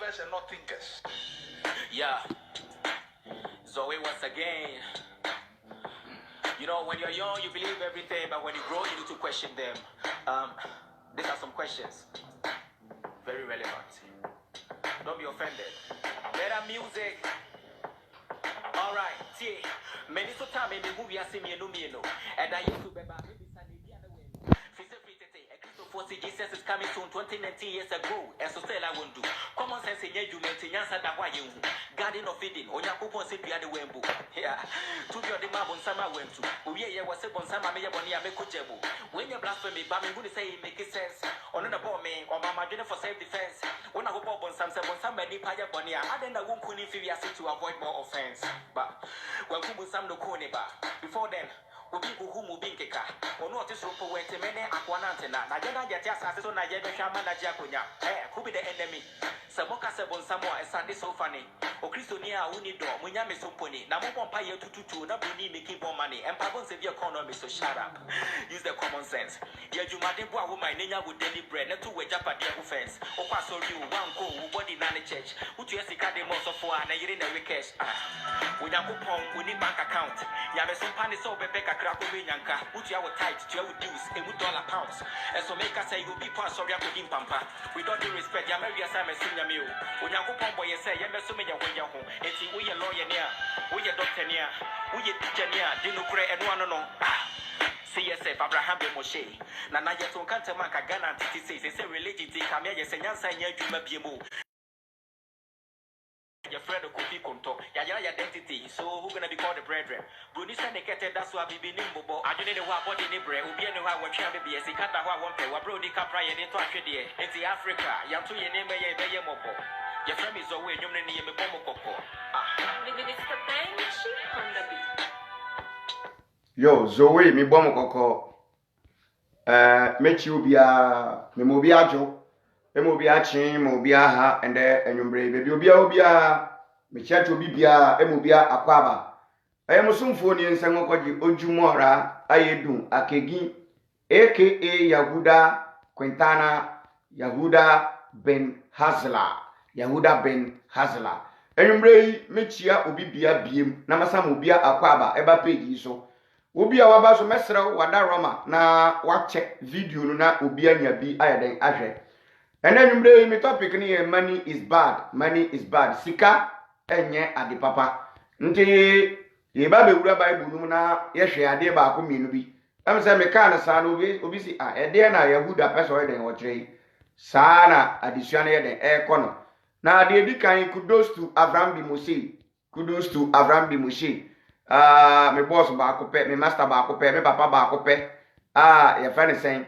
believers and not thinkers. Yeah. Zoe once again. You know, when you're young, you believe everything, but when you grow, you need to question them. These are some questions. Very relevant. Don't be offended. Better music. All right. See, many so time maybe movie I see me no me no. And I used to be back maybe Sunday the other way. Jesus is coming soon 2019 years ago. And so still I won't do. Common sense in you maintain answer that why you garden of feeding on your coupon say the other way. Yeah. To be the mab on summer went to. Oh yeah, was on some may make kujebu. When you blasphemy, but I'm going to say make sense. On the ball me or my dinner for self defense. When I hope on somebody paya bonia, I then I won't couldn't feel to avoid more offense. But when Kubu Sam no Koniba, before then. People who move in Keka, or not this rope went to many Aquanantena. I don't get just as soon as I get Shamana Jacunia. Eh, who be the enemy? Samoka Sabon Samoa and Sunday so funny. O Christonia, Unido, Munyami Suponi, Namon Paya to not be making more money, and Pabon severe economy, so shut up. Use the common sense. Yet you might be who my name would daily bread, not to wage up at their offense. O Paso you, one go, body nana church, who to a cicade most of 4 and a year in a weekend. When you go we need bank account. Yameson Pani so Rebecca. Yanka, which you are tight to your dues, $1 pounds. And so make us say you be part of your cooking pampa. We don't respect your Mary Simon Senior Meal. When you go boy, you say, you're assuming you're way home. And see, we are lawyer near, we are doctor near, we are teacher near, didn't create and one no. CSF Abraham Moshe. Nana Yaton Cantamaka Ghana TTC, it's a religion, come here, yes, and answer your dream of Bimu. Your friend of Kofi Konto, your identity, so who gonna be called the brethren? Bruni Senecate, that's why we be nimble. I don't know what body neighbor, who be anywhere what can be as he can't have one pay, what Brody Capra and into Africa, into Africa, Yantu, your name, a mobo. Your friend is away, you name a bomb coco. Mr. Bench on the beat. Yo, Zoe, me bomb coco. Make you be a Memobiajo. Emo bia chin mo bia ha ende enwumbre be obia me church obi bia emo bia akwaba musumfo ni nsengo kwaji ojumora ayedu akegi aka Yahuda Quintana Yahuda Ben Hazla enwumbre mechia obi bia biem na masam obia akwaba eba page so obi a waba so mesra wada Roma na wa check video no na obi anya bi ayeden ahwe. And then my topic ni money is bad. Sika enye ade papa. Nti ye ba be wura Bible no na ye hwe ade ba ko mienu bi. Am say me kan sa no obi si ede na Yahuda person we den wo kire. Sa na adesua na ye den e kono. Na ade di kan kudos to Abraham bi Moshe. Me boss ba ko pe, me master ba ko pe, me papa ba ko pe. Ye friend saying,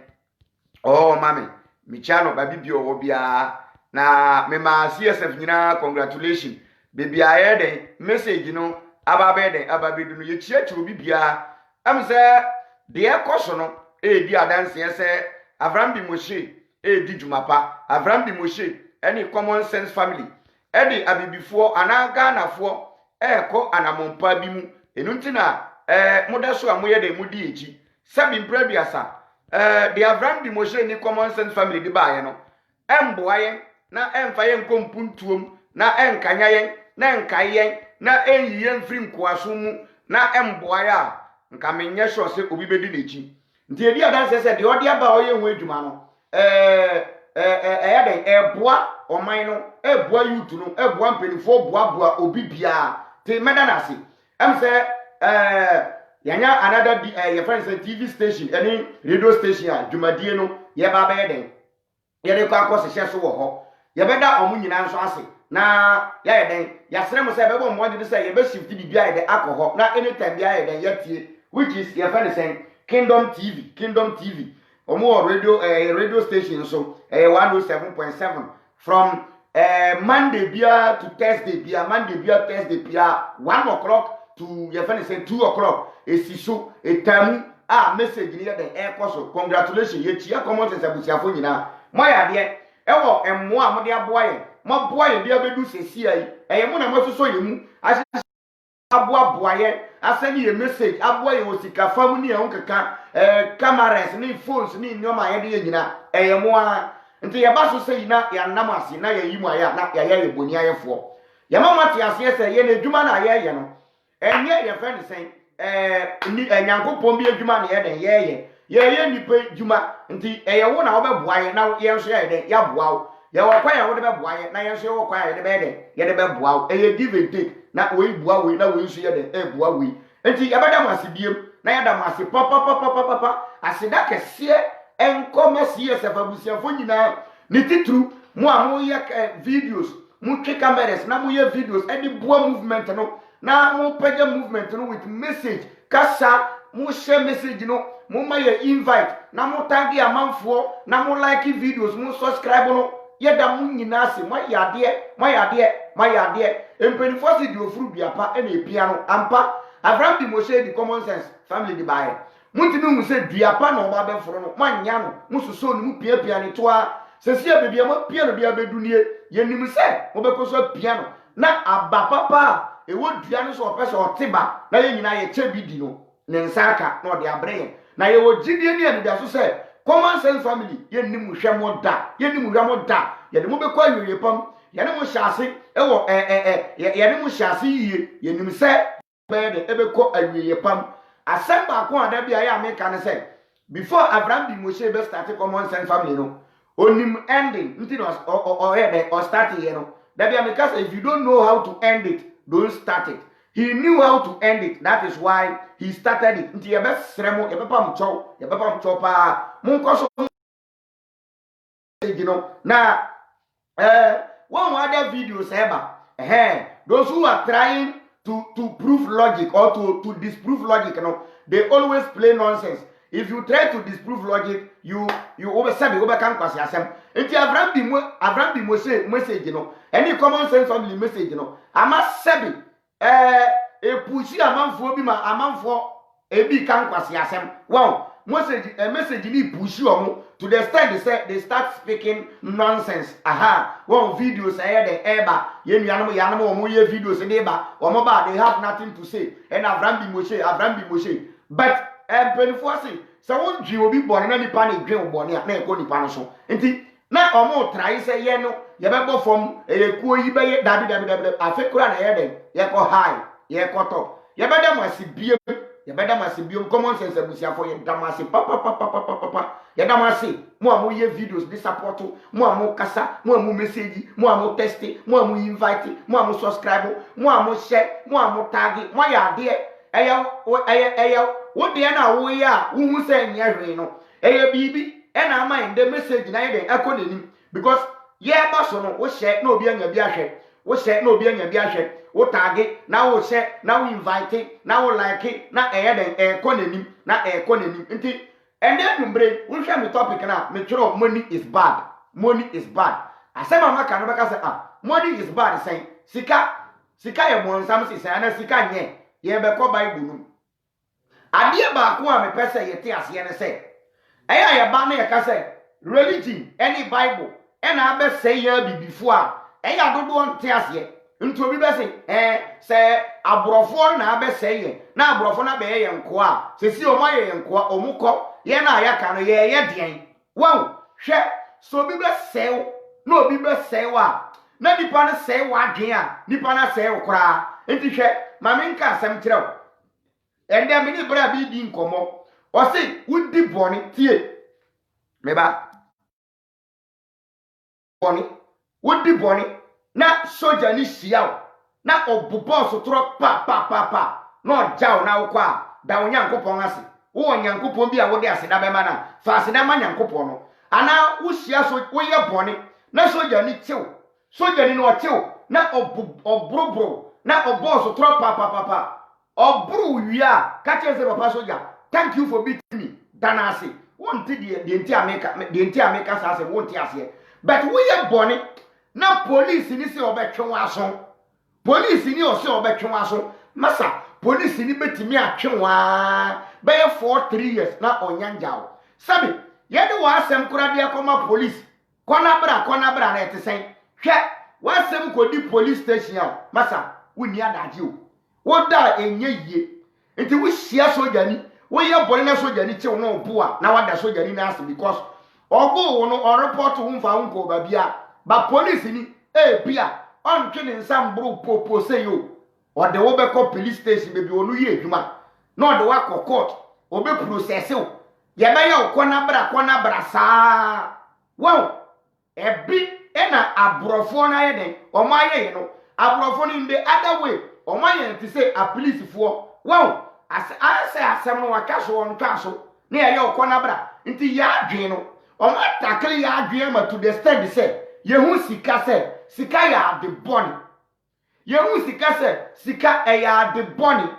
oh mami Michano baby obia na me ma CSF nyina congratulations baby ayede message no ababedu no ye chiachi obi bia am say de ekoso no di adanse say Abraham bi Moshe di jumapa Abraham bi Moshe any common sense family di abibifo anaga nafo eko anamompa bi mu enuntina modaso amoye de mudi echi sabi mprabiasa the Abraham bi Moshe ni common sense family di baaye no emboaye na emfa ye nkompuntuom na enkanya yen na enkayen na enyiye mfiri nkoaso mu na emboaye a nka menye sure se obi bedi lechi nti edi adanse se de odi aba oye hu adwuma no den eboa oman no eboa youth no eboa mpenifo boa obi bia te medanasi em se yanya another your friends TV station any radio station a dwumadie no ye ba ba yeden ye de kwa akose hye so wo ho ye beda omu nyina nso ase na ya yeden ya sere mo se be bo mo de say ye be shift bibia yeden akọ na anytime bia yeden yatie which is your friends saying Kingdom TV omo radio station so 107.7 from Monday bia to Thursday bia 1 o'clock to your friend say 2 o'clock esiso etamu message ni den ekoso congratulations ye chia comment se busiafo nyina moya de ewo emmo a mo de aboaye mo boaye bia bedu sesi ai eye mo na mo soso ye mu aboaye asani ye message aboaye osika famu ni e honkeka cameras ni phones ni nyoma ye de nyina eye mo a nti ye ba so sei na ya nam ase na ye yimu aya na ya ye boni ayefo ye mama te ase se ye na adwuma na ye no enye ye friend sen ni Nyankopon bi adwuma na ye den ye nipa adwuma nti ye wo na wo beboa ye na ye nso ye den ya boa wo ye wo kwa ye wo de beboa ye na ye nso ye wo kwa ye de be den ye de beboa wo ye give and take na we boa we na we nso ye den boa we nti ye beda mase biem na ye da mase papa aseda kese enkomasiye sefabusiafo nyina ni titru mo a ye videos mo twe cameras na mo ye videos edi boa movement no na mo page movement no with message kasa mo share message no mo ma ye invite na mo tag amanfo na mo like videos mo subscribe no ye da mo nyina se mo ya de empenifo si di ofuru biapa e na epia no ampa Abraham bi mo share the common sense family di bae muntimi mu se duapa na oba be foro no manya no mususo no mu piapia ne toa sesia bebia mo pia no bia bedunie yenim se mo be koso pia no na aba papa ewo dua no so opese oteba na ye nyina ye che bidi no ne nsaka na ode abre na ye wo gidie ne anida so se common sense family yenim hwemo da yenim hwemo da ye de mo be kwa yoye pam ye ne mo hyase ewo ye ne mo hyase yie yenim se be de ebe ko ayoye pam asem ba ko ada bia ya America ne say before Abraham bi Moshe be start common sense family no onim ending nti no or start here no that be America say if you don't know how to end it don't start it. He knew how to end it, that is why he started it. Nti ye be sremo ye be pam chow pa mon koso you know na one other videos eba those who are trying to prove logic or to disprove logic, you know, they always play nonsense. If you try to disprove logic, you oversabi overcome kwasi asem. Enti Abraham bi Moshe message, you know, any common sense family message, you know. Ama sabi pushi amanfo bi ma amanfo ebi kan kwasi asem. Wow, message ni pushi omo to the extent they start speaking nonsense. Aha, one video say the eba yenu omo ye videos dey ba omo ba they have nothing to say. And Abraham bi Moshe. But penfo say so won dwi obi bone na nipa na dwen bone na e ko nipa no so. Enti na omo try say ye no ye be bo fom kuo yi be ye dabi afekura na ye den ye ko high ye ko top ye be dem asibie ye be dem asibie common sense abusiafo ye damasi papa ye damasi mo amu ye videos di support mo amu kasa mo amu message mo amu text mo amu invite mo amu subscribe mo amu share mo amu tag mo ya de eya wo de na wo ya wo hu se nya hwe no eya bibi e na ama in the message na ye den akodenim because ye ba so no wo share na obi anya bi ahwe wo share na obi anya bi ahwe wo tag na wo share na wo invite na wo like na eya den ekonenim na ekonenim nti ende dumbre wo hwe me topic na me twero money is bad asema maka no beka say money is bad say sika ye mo nsam say na sika nye ye be ko bible no ade ba ko a me pese ye te ase ne say eya ye ba na ye ka say religion any bible na abe say ya bibifo a eya dodo on te ase nto bi be say abrofo na abe say ye na abrofo na be ye nko a sesi o ma ye nko a omuko ye na aya ka no ye den wow hwe so bi be say no obi be say wa na nipa na say wa dwen a nipa na say kora enti hwe ma me nka asem kirew ende me ni bra bi di nkomo o say wudi boni tie meba boni na soja ni siaw na obubo so tro pa no jaw na wo kwa da onyankopon ase wo onyankopon bi a wo de ase da be ma na fa ase da ma nyankopon no ana wo sia so wo ye boni na soja ni chew soja ni no chew na obrobro na obo so tro pa obru wia ka che se papa soja thank you for beating me danase won ti de enti ameka sa se won ti ase but wo ye boni na police ni se obetwe waso police ni o se obetwe waso masa police ni betimi atwe wa be 4-3 years na onyanjawo sabi ye de wa asem kura de akoma police kona bra na etesen hwe wa asem ko di police station masa woni adaje o wo da enye yie enti wo hia soja ni wo ye bone na soja ni che wo no bo a na wada soja ni na ase because ogo wono on report wo mfa unko ba bia ba police ni bia on twene nsam bro popo say yo o de wo be call police station be bi onu ye adwuma na o de wa court o be process o ye be ye kona bra saa wow ebi ena abrofo na ye den o ma ye no abrofo ni the other way o ma ye ti say a police for wow as I say asem no waka so on twa so na ye kona bra nti ya adwen no o ma takle ya adwen ma to the stand say ye hu sika say sika ya the body ye hu sika say sika ya the body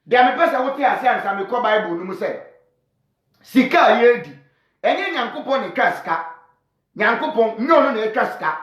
dem me pese wote ase ansa me ko bible no mu say sika ye di enye nyankopon ne twa sika nyankopon nyono na etwa sika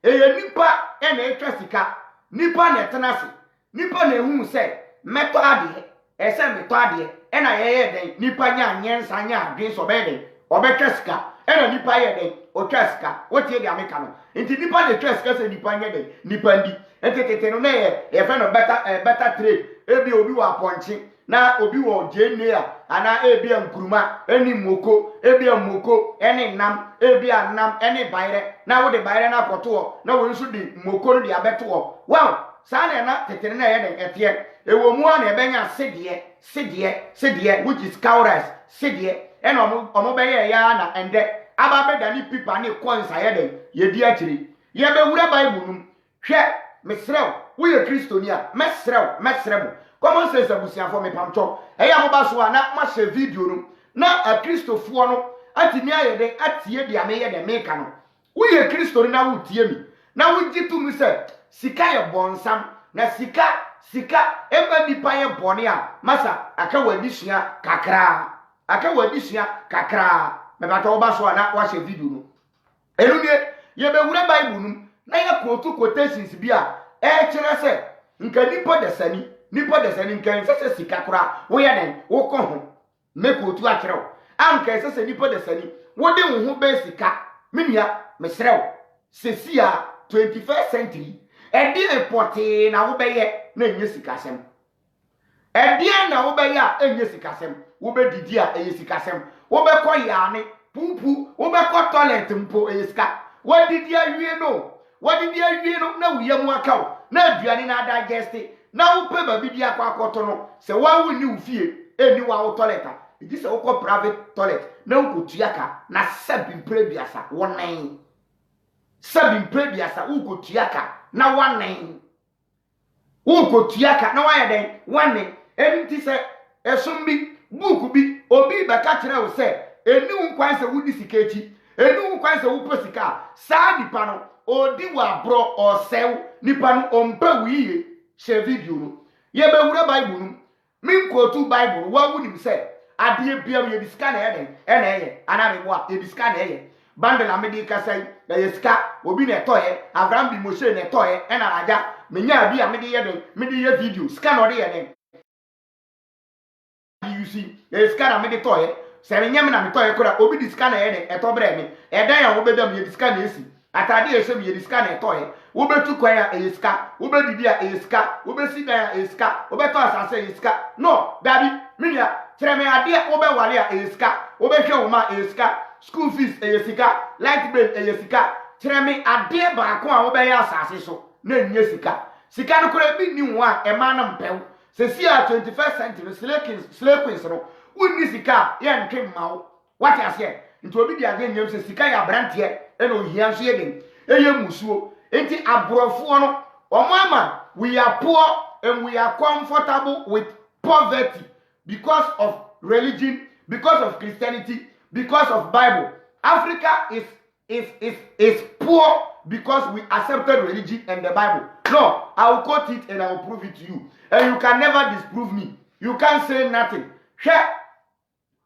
eye nipa na etwa sika nipa na etenase nipa na ehu say meto ade ese meto ade na ye den nipa nya nyensa nya adwen so be den obetwa sika ena nipa ye den otwa sika wotie de ameka no nti nipa de twa sika se nipa nya den nipa ndi entetete no na ye fe no better trade ebi obi wa ponchi na obi wo jenne ana ebi ankuruma eni moko ebi amoko eni nam ebi anam eni bayre na wo de bayre na koto na wo nso di moko no de abeto wow sa na tetene na ye den etie ewo mu na ebenya sedie which is cow rice sedie ena omo be ye ya na ende aba be dani pipa ne konsa ye den ye di akiri ye be wura bible num hwe mesrew wo ye kristonia mesrew common sense abusiafo me pamcho eya mo ba so na ma share video no na a kristofo no atimi ayede atie dia me ye de meka no wo ye kristoni na wo tie mi na wo jitu mi se sika ye bonsam na sika eba nipa ye bone a masa aka wadisua kakra me ba to ba so na wa share video no enu ne ye be wura bible num na ye quotations bi a kire se nka nipa desani nka se sika kura wo ye den wo ko ho me quotu a kire anka se nipa desani wo de wo ho be sika menua mesrew sesi a 21st century edi reporte na wo be ye na enye sikasem edi na wo be ye a enye sikasem wo be didi a enye sikasem wo be ko yaane pupu wo be ko toilet mpo enye sika wo didi awie no na wuye mu akaw na aduane na digest na wo pe ba bidi akwa akoto no se wa wo ni ufie eni wa wo toilet edi se wo ko private toilet na wo kotuaka na sabin prebiasa wonan sabin prebiasa wo kotuaka na wonan wo kotuaka na wa ye den wonan enti se esum bi book bi obi ba ka kire wo se eni nkwan se wo di sikachi eni nkwan se wo posika sa dipa no odi wa bro osew nipa no ompe wiye share video no ye be wura bible no min quote bible wa wunim se ade bia ye diska na eden ena ye ana me wa ye diska na ye bande la medi kasai ya yeska obi na etoye abraham bi moshe na etoye ena raja menya bi a medi ye den medi ye video ska no de ye den you see yeska na medi toye se menya me na me toye kora obi diska na ye den etobre me edan ya wo bedam ye diska na esi atade esem ye diska na etoye wo betu kwa ya eska wo bedidi ya eska wo besi da ya eska wo beto asase eska no dabi minia treme ade wo be wale ya eska wo be hwe wo ma eska school fees esika light bill esika treme ade ba ko a wo be ya asase so na nye sika no kora bi ni wo a e ma na mpew se si a 21st century slakins no wonni sika ye ntwe mawo what you say nti obi di age nyem se sika ya brantie e no hia so ye den eye musuo enti abrofo no omama we are poor and we are comfortable with poverty because of religion, because of Christianity, because of Bible. Africa is poor because we accepted religion and the Bible. No, I will quote it and I will prove it to you. And you can never disprove me. You can't say nothing.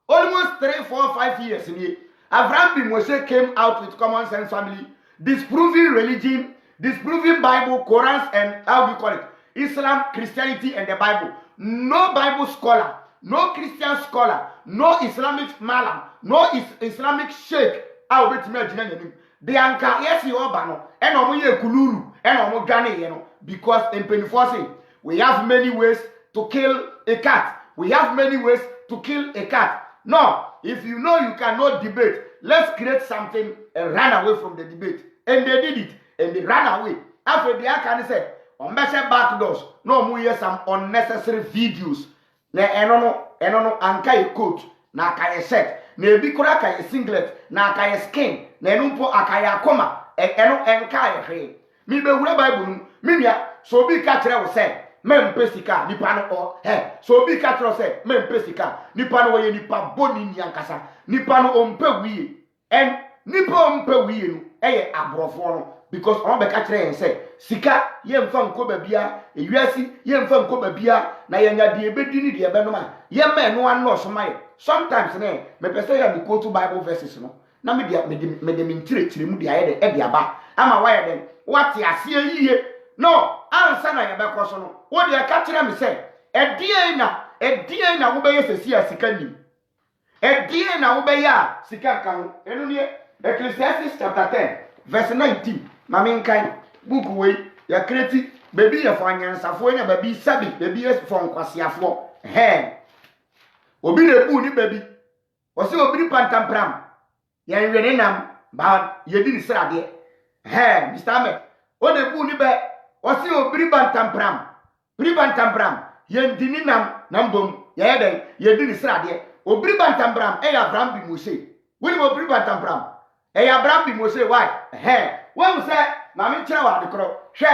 Almost 3, 4, 5 years in here, Abraham bin Moshe came out with Common Sense Family, disproving religion, disproving Bible, Quran, and how do you call it? Islam, Christianity, and the Bible. No Bible scholar, no Christian scholar, no Islamic malam, no Islamic sheikh. I will be to the anka yes you obano and omoye kululu and omo gane you know because in penforcing we have many ways to kill a cat. We have many ways to kill a cat. No, if you know you cannot debate, let's create something and run away from the debate. And they did it, and they ran away. After the can say, on measure back doors, no more hear some unnecessary videos. Na enono anka ye coat, na aka ye shirt, na ebi kura aka ye singlet, na aka ye skin, na enumpo aka ye akoma, eno enka ye hwe. Mi be wura Bible nu, mi nia, so bi ka kire wo say, mempe sika nipa no o so bi ka kire wo say, mempe sika, nipa no ye nipa boni ni ankasa, nipa no ompe wiye. En nipa ompe wiye nu, eye abrofo no. Because on be catch and say, Sika, yem fan ko babia, e wiasi, yem fan ko babia, na yenya de ebedini de ebenoma. Yem me no an no so mai. Sometimes me pese ya me quote Bible verses no. Na me de mintire tire mu de aye de e de aba. Ama why dem? What ase yiye? No, answer na ye be ko so no. Wo de catch me say, e die na wo be yesesi a sika nim. E die na wo be ya sika kan. Enu ne Ecclesiastes chapter 10 verse 19. Mami nkan book we ya kreti baby ya for anyansafo nya baby sabi baby ya for nkwasiafo obi na bu ni baby o se obi ni pantampram ya nwene nam ba ye di ni srade Mr. Ahmed o de bu ni be o se obi ni pantampram ye ndini nam bom ya den ye di ni srade obi pantampram e ya Abraham bi Mose woni obi pantampram e ya Abraham bi Mose why when say mami kire wa de kro hwe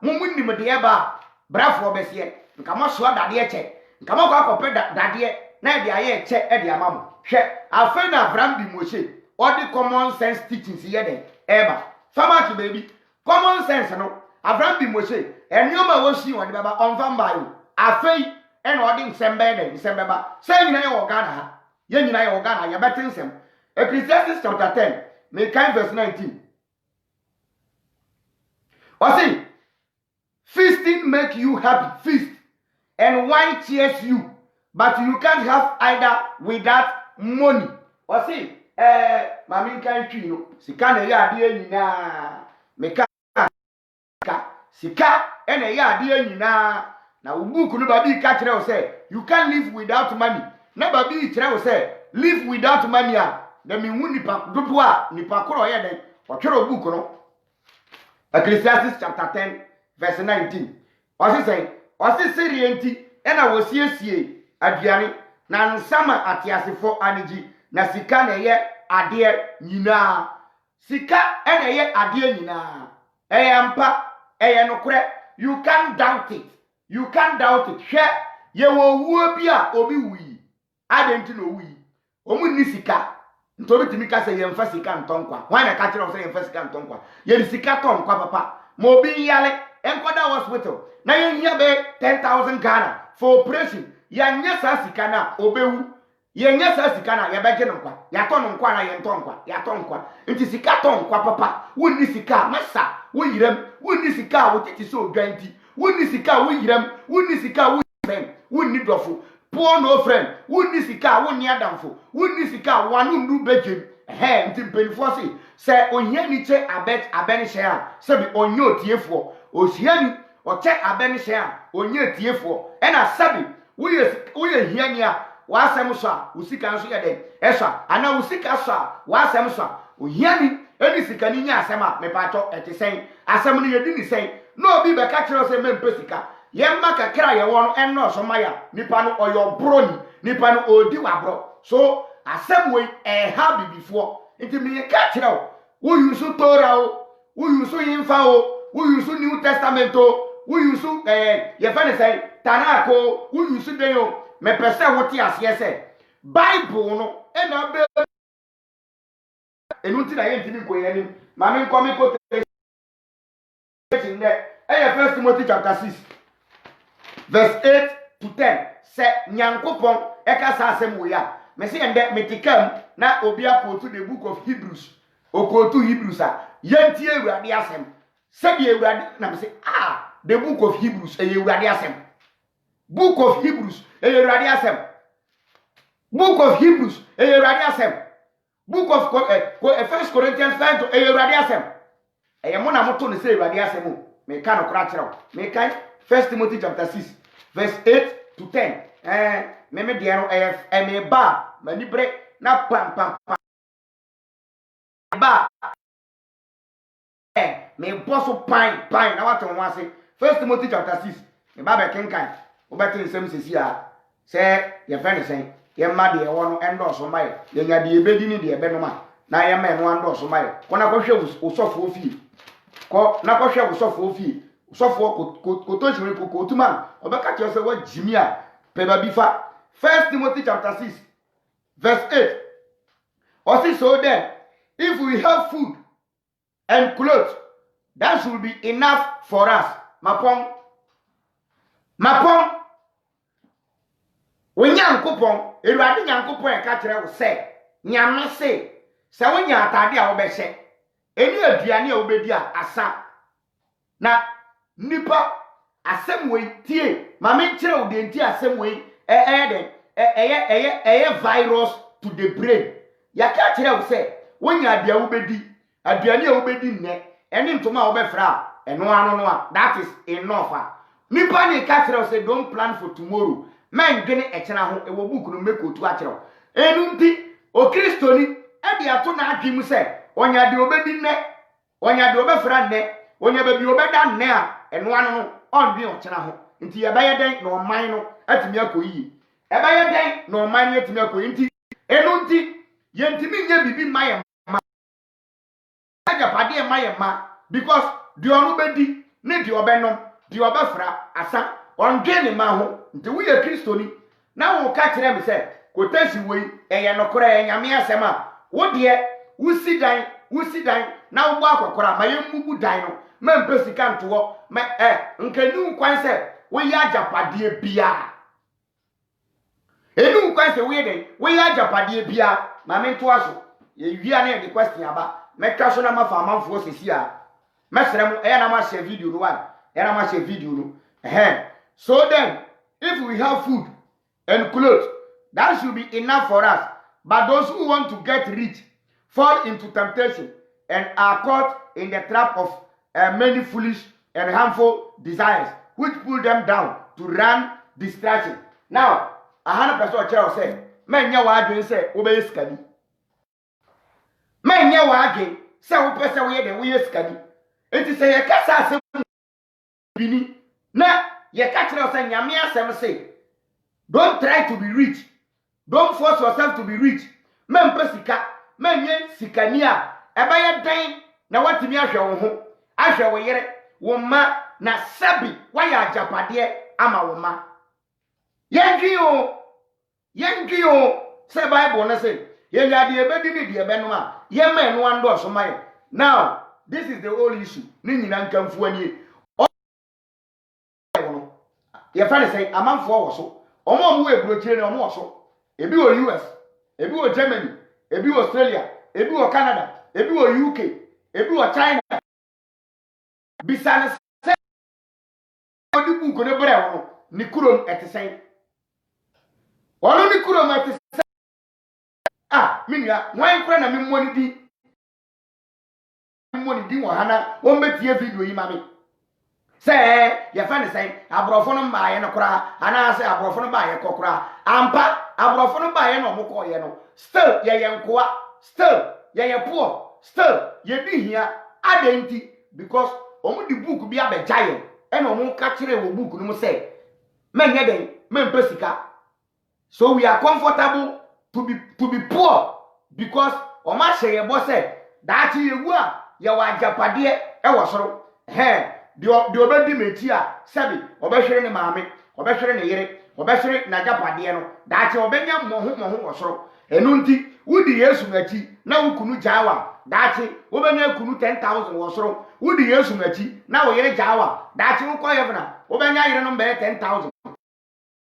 munnim de eba brafo besie nka mo so dade eche nka mo kwa kope dade na de aye eche e de amam hwe afa na Abraham bi Mose all the common sense teachings here de eba fama ki baby common sense no Abraham bi Mose enioma wo si won de baba onfa mbayo afei e na odi nsembe ba say nyina ye wo Ghana ha ye nyina ye wo Ghana ye betensem Ecclesiastes chapter 10, may kind verse 19. See, feasting make you happy, feast, and wine cheers you, but you can't have either without money. See, mami kan twi no, sika na ya ade nyina, meka sika ena ya ade nyina, na ubuku no ba bi ka kire o say, you can't live without money. Na ba bi kire o say, live without money. The me wuni pa dodoa nipa koro ye den o twere book no Ecclesiastes chapter 10 verse 19 o se serienti e na wo siesie aduane na nsama atiasefo anigi na sika na ye ade nyina sika e na ye ade nyina ampa nokre you can't doubt it hwe ye wo wuo bi a obi wi adenti no wi omu ni sika ntobi timika se yemfa sika ntonkwa wana ka kire se yemfa sika ntonkwa ye sika tonkwa papa mo bi yale enkoda hospital na ye hia be 10,000 Ghana for operation ya nyesa sika na obewu ye nyesa sika na ya beje nkwa ya tono nkwa na ye ntonkwa ya tonkwa nti sika tonkwa papa wonni sika masa wo yirem wonni sika wo titi so odwanti wonni sika wo yirem wonni sika wo friend wonni dofo poor no friend wonni sika wonni adamfo wonni sika wanu ndu bejem nti mpenifo se ohia ni che abeni share se bi onyo tiefo ohiani oche abeni share onyo tiefo ena sabi uye hiani a wasem so a usika nso ye den esa ana usika so a wasem so a ohiani eni sika ni nya asem a mepato etesen asem ni yedi ni sen no obi be ka kire se mempe sika yemma kakra ye won enno so maya nipa no oyo broni nipa no odi wabro so asem we ha bibifo nti me ka kire wo yusu Torah wo yusu Yimfa wo yusu New Testament wo yusu ye fa ne say Tanakh wo yusu den yo me pese wo ti ase se Bible no e na be enu ti na ye ntimi ko ye ni ma me nko me ko te in there First Timothy chapter 6 verse 8 to 10 se nyankopon e ka sa asem wo ya me se ende metikam na obi apotu the book of Hebrews okotu Hebrews a yantie ewurade asem se bi ewurade na me se the book of Hebrews ewurade asem book of Hebrews ewurade asem book of Hebrews ewurade asem book of First Corinthians 5 to ewurade asem mo na moto ne se ewurade asem o me ka no kra kire o me kai First Timothy chapter 6 verse 8 to 10 me de no me ba mani bre na pam ba me boss pine na what on wan say First Timothy chapter 6 me ba be kenkan wo betin nsem sesi a say ye friend say ye ma de wo no endorse mai ye nya de ebedi ni de ebe no ma na ye ma no endorse mai ko na ko hwe usofo ofie ko na ko hwe usofo ofie usofo ko to shire ko tuma obeka che say wa jimi a pe ba bi fa First Timothy chapter 6 verse 8 or so then if we have food and clothes, that should be enough for us. Mapong. When Yankupon, a riding Yankupon, a catcher will say, Yamma say, so when Yatadia obese, any of Diani obedia, asa. Na, Nipa, a same way, tea, Mamma chill the entire same way, a virus to the brain. Yakatria will say, when you are the obedi. Aduane obedi nne eni ntoma obefra eno ano no that is enough. Nipa ne ka kire say don't plan for tomorrow men dwene ekena ho e wo book no make otu a kire enu nti o kristoni e de ato na adwim say onya de obedi nne onya de obefra nne onya ba bi obeda nne a eno ano no on bi o kire ho nti ye ba ye den na oman no atimi akoyi e ba ye den na oman no atimi akoyi nti enu nti ye ntimi nya bibi maye Padi ma because the onubedi ne the obenom the obefra asa on gene ma ho nti wo ye kristoni na wo ka kire me se quotation we eye no kora enyame asem a wo de wo sidan na wo akokora ma ye mubu dan no ma mpesika nto ma nkanu kwan se wo ye ajapade bia enu kwan se wo ye den wo ye ajapade bia ma me nto aso ye wia na the question aba meka so na mafa amanfo sesi a mesrem na ma share video no one na ma share video no so then if we have food and clothes that should be enough for us, but those who want to get rich fall into temptation and are caught in the trap of many foolish and harmful desires which pull them down to run distraction. Now 100% chero say menya wa adwen say obey skadi Manya wage se wo pese wo ye de wo ye skadi enti se ye kasa asem bini na ye ka kire se nyame asem say don't try to be rich, don't force yourself to be rich. Mempesika menye sikani a eba ye dan na watimi ahwe wo ho ahwe wo yere wo ma na sabi wa ya ajapade ama wo ma yendwi o se Bible na say ye nya de ebedi ni de ebe no a ye ma no ando so mai. Now this is the whole issue ni nyina nkamfu ani ye fa say amanfo wo so omo mo eburo kire ni omo wo so ebi wo US, ebi wo Germany, ebi wo Australia, ebi wo Canada, ebi wo UK, ebi wo China bisane se odi buko ne bre wo ni kurom etesen ono ni kurom etesen minia wan kura na mmoni di wo hana won betie video yi mami say ye fa ne say abrofo no mba ye no kura ana say abrofo no ba ye kokura ampa abrofo no ba ye no moko ye no still ye nkoa still ye poor still ye di hia adenti because omu di book bi abejaye e no mu ka kire wo book no mu say menye den mempesika so we are comfortable to be poor because oma sheye bo say that yewu a ye wa ajapade e wo soro de obedi meti a sabi obehwere ne maame obehwere ne yere obehwere na ajapade no that obenya moho wo soro enu nti wudi Yesu ngachi na wukunu jawa that obenya kunu 10,000 wo soro wudi Yesu ngachi na wo yere jawa that wukọ yevna obenya yere no mbe 10,000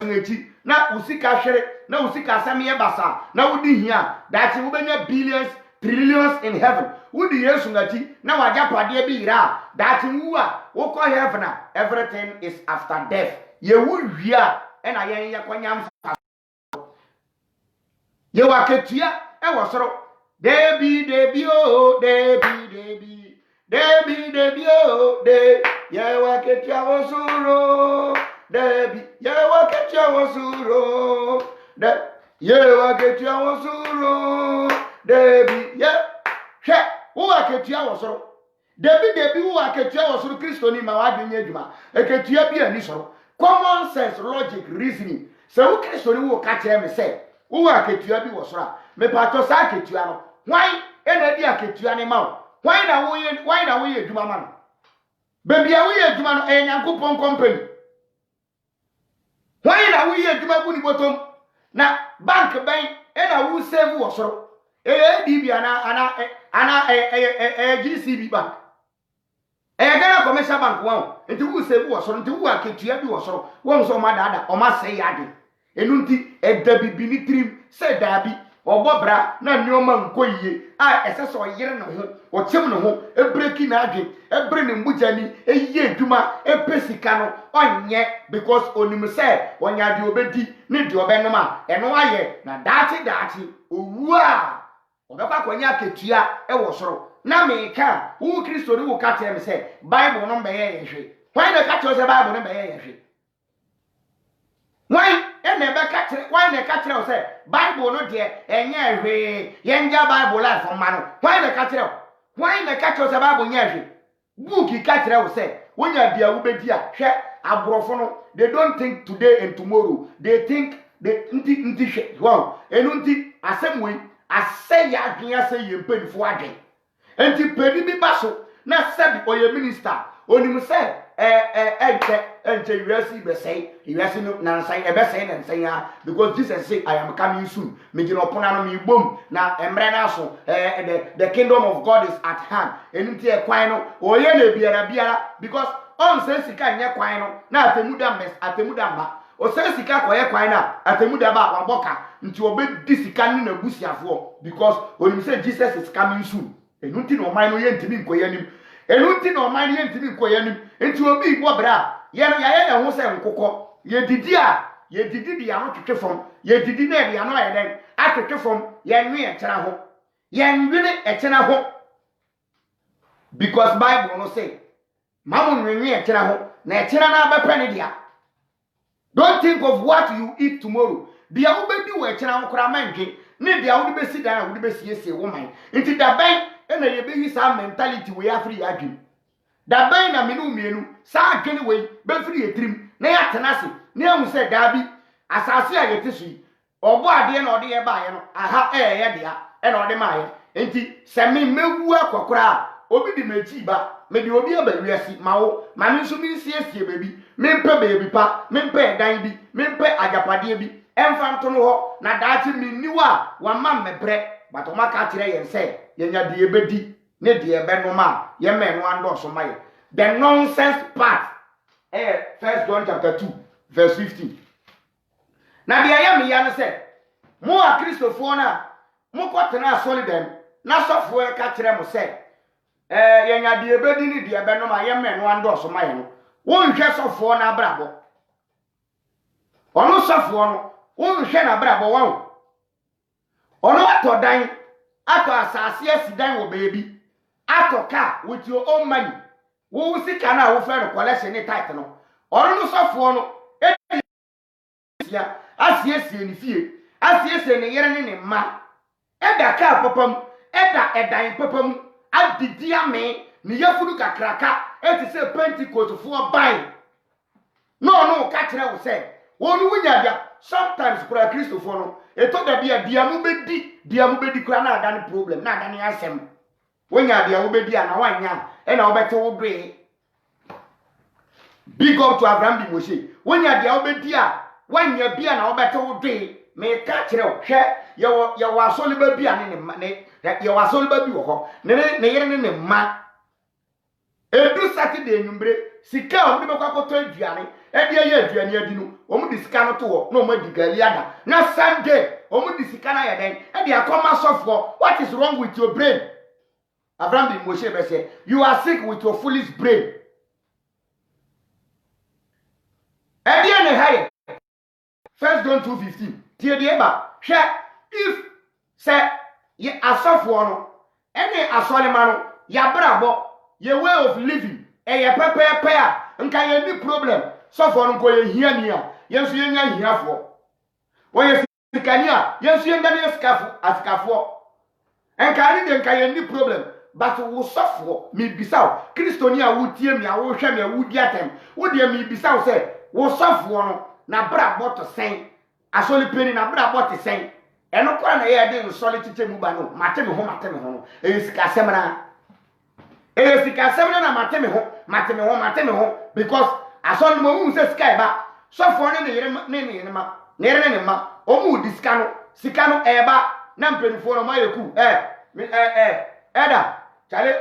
ngachi na usika hwere na usika asame basa na wudi hia that wobenya billions trillions in heaven wudi Yesu ngati na wajapade bi ira that wuwa woko heaven everything is after death ye wuwia na ye kwanyam ye waketua e wosoro debi o debi o de ye waketua wosoro debi ye waketua wosoro de yewa ketua wosoro debi ye hwe wo aketua wosoro debi wo aketua wosoro Kristo ni ma wadwenye adwuma aketua bi ani soro common sense logic reasoning so wo Kristo ni wo ka kire me say wo aketua bi wosoro me pato sa aketua no hwan ena di aketua ni ma hwan na wo ye adwuma ma no bebi a wo ye adwuma no Nyankopon company hwan na wo ye adwuma bu ni botom na bank ben ena wo save wosoro DB ana GCB bank Ghana commercial bank won nti wo save wosoro nti wo aketua bi wosoro won so ma dada o ma sei ade enu nti edabibi ni trim se dabi obobra na nyoma nkoyie a eseso yire ne ho o chem ne ho ebreki na ade ebre ne mbujani eyiye adwuma epesika no onye because onim se onya de obedi ne de obenoma eno aye na dachi owu a obekwa kwanya ketua ewo soro na meka wo Kristo ni wo ka tell me se Bible no be ye hwe why na ka tell se Bible no be ye hwe why ene be ka tell why na ka tell se Bible no de enye hwe yenja Bible life for mano why na ka tell se Bible nye hwe book ka tell se wonya dia wo bedi a hwe abrofo no they don't think today and tomorrow they think they nti hwe wow enu nti asemwe ase ya adwen ase ye mpanifo adwen enti pedi bi baso na sabi oye minister onim se ente yesi be say yesi no nansan e be say nansan ya because Jesus say I am coming soon me gino opona no me bom na emre na so the kingdom of God is at hand enti e kwan no oye na biara because on say sika nye kwan no na atemuda mba o say sika koye kwan na atemuda ba waboka nti obedi sika ni na busiafo because onim say Jesus is coming soon enunti no man no yentimi nkoyanim enunti no man no yentimi nkoyanim enti obi bo bra ye no ya ho se nkokọ ye didi di ya no twetwe fom ye didi na ya no ayeden atwetwe fom ye nwe ekera ho ye nwene ekera ho because Bible no say mamu nwe ekera ho na ekera na abepene dia. Don't think of what you eat tomorrow. Dia ubedi wo ekera ho kora manke ne dia wo be si dan wo be sie woman nti da ban ena ye be yi sa mentality we afri adwin da ban na menu mienu sa adwene we be fri etrim na ya tenase na hu se da bi asase a yete sui obo ade na ode ye ba ye no aha ye dia e na ode ma ye nti se me mewu akokora obi di mechi ba me di obi abawiasi mawo ma me nso mi siesie baby me mpe baby pa me mpe dan bi me mpe agapade bi emfanto no ho na daati minniwa wa mam mebre batoma ka kire yen se yenya de ebedi ne de ebenoma ye menu ando so maye the nonsense part 1 John chapter 2 verse 15 na de ya me ya no se mo a Kristofo na mo kwotena solidem na sofo e ka kire mo se yenya de ebedi ne de ebenoma ye menu ando so maye no won hwe sofo na brabo ono sofo no won hwe na brabo won ono atodan ato asase asidan wo baby atoka with your own money wo sika na wo fe no collection ni title no ono no sofo no ya asiesie ni fie asiesie ni yere ni ma eda ka papam eda edan papam adidia me ni yafuru kakraka eti se Pentecost fo ban no ka kire wo se wonu wunya bia sometimes kura Kristofo no eto da bia dia mu bedi kura na ada ni problem na ada ni asem wonya dia wo bedi ana wanya e na wo bete wo bre big up to Abraham bi Moshe wonya dia wo bedi a wanya bia na wo bete wo bre me ka kire wo hwe ye wa asole ba bia ne ye wa asole ba bi wo ho ne yere ne ma edu Saturday nyumbre sika o de bekwa koto aduane e de ye aduane adinu o mu disika no to wo na o ma digali ada na Sunday o mu disika na ye den e de akoma sofo. What is wrong with your brain? Abraham bin Moshe be say you are sick with your foolish brain. E de ne haye 1 John 2:15 tie de ba hwe if say ye asofo no ene asolema no ya brabo your way of living ye pepepe a nka ye ni problem so for nko ye hia ni a ye so ye nya hiafo wo ye Kania, yes, you ngani askafo. Enka ni de ni problem, but wo suffer me bisaw. Kristonia wo tie me a wo hwe me wo di atem. Wo de me bisaw say wo suffer no na bra bot sen. Asoli peni na bra bot sen. Eno kwa na ye de nsoli tete mu ba no. Mate me ho no. E sika semna. Na mate me ho because asoli mo mu se sika ba. Suffer ne ne ma. Omu diskano sikano eba na mpenfo no mayeku eda chale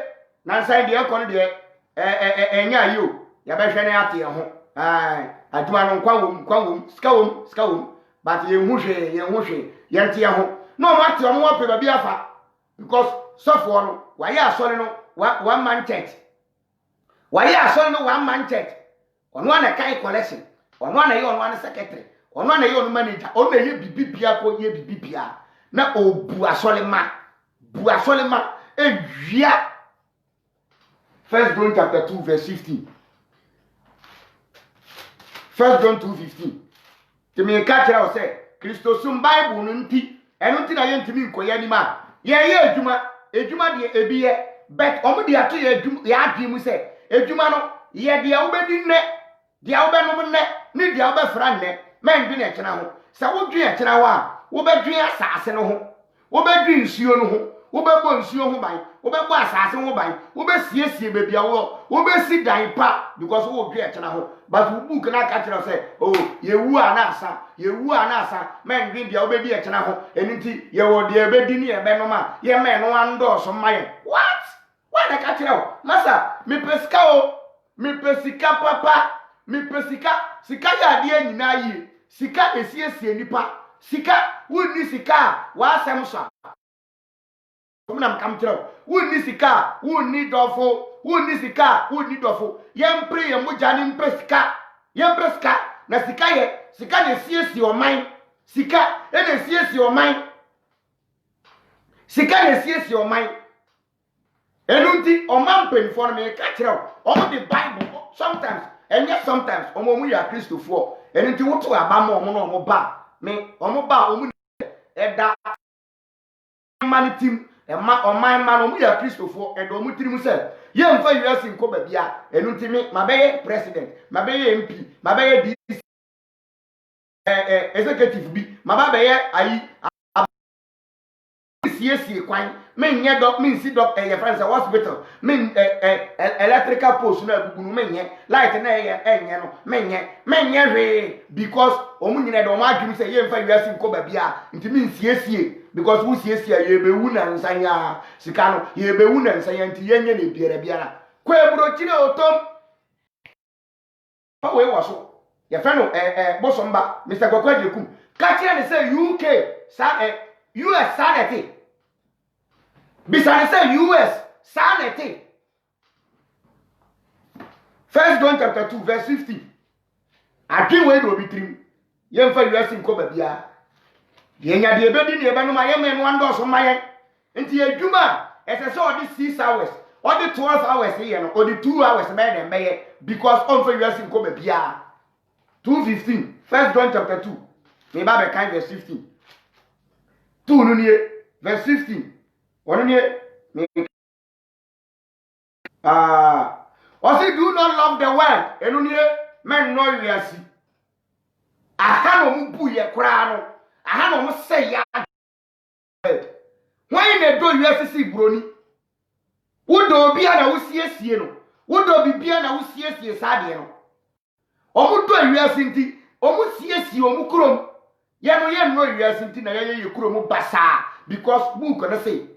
nansan de ekon de enya yi o ya be hwe ne ate ho aduma no kwanwom sika wom but ye hwehwe ye nte ho no ma te omo pe ba bi afa because sofo no waye asole no one man church ono na kai collection ono na ye ono na secretary ono na ye onu manager o me ye bibibia ko ye bibibia na obu asole ma ewia 1 John chapter 2 verse 15 1 John 2:15 temi ka kira o se Kristo sum Bible no nti eno nti na ye ntimi nkoya ni ma ye adwuma de ebi ye bet omo de ato ye adwuma ya adwi mu se adwuma no ye de a obedi nne de a obenom nne ni de a obefra nne men dwi na kyena ho sa wo dwi a kyena ho a wo bedwi asase no ho wo bedwi nsuo no ho wo bebo nsuo ho ban wo bebo asase ho ban wo besiesie bebia wo besi dan pa because wo dwi a kyena ho but wo book na ka kyerɛ say oh yewu anasa men dwi de a obedi a kyena ho eniti ye wo de ebedi ni ebenom a ye men no ando so maye what why na ka kyerɛ ho masa me pesika papa me pesika sika ya de nyina yi sika esiesie nipa sika wonni sika wa asem so komna kam kyerɛ wonni sika wonni dofo yempre ye mogya ne mpesika na sika ne siesie oman sika ne siesie oman enunti oman penfo no me ka kyerɛ o the Bible sometimes omo mu ya Kristofo enunti woto aba ma omo no omo ba me omo ba omo eda manitim ema oman ma no mu ya Kristofo edo omo tirim se ye mfa US nko ba bia enunti me mabeye president mabeye MP mabeye DC executive bi mababeye ayi siesie kwan men nye doc men si doc your friends hospital men electrical post na gugunu men nye light na enye no men nye hwe because omu nyina de omu adwum se ye mfa wiase nko ba bia nti men siesie because wo siesie ye bewu na nsanya sika no ye bewu na nsanya nti ye nye na biara kwa eburo kire otom pa we waso your friend bosomba Mr. Gokwajekum ka kire ne say UK US sanity Bisani say US sanity 1 John chapter 2 verse 15 Adwin we do bitrim yemfa US nko ba bia ye nya de ebedi ne ebe no ma ye men no ando so maye nti adwuma ese so odi 6 hours odi 12 hours here no odi 2 hours be na meye because on for US nko ba bia 2:15 1 John chapter 2 me ba be kind verse 15 2 no nie verse 15 one nie Osi do not love the world enu nie men no wiasi aha no mbu ye kra no aha no mo say ya when na do wiasi si broni wodo obi na wosiesie no wodo bibia na wosiesie sade no omu do wiasi nti omu siesie omu krom ye no wiasi nti na ye krom basa because book na say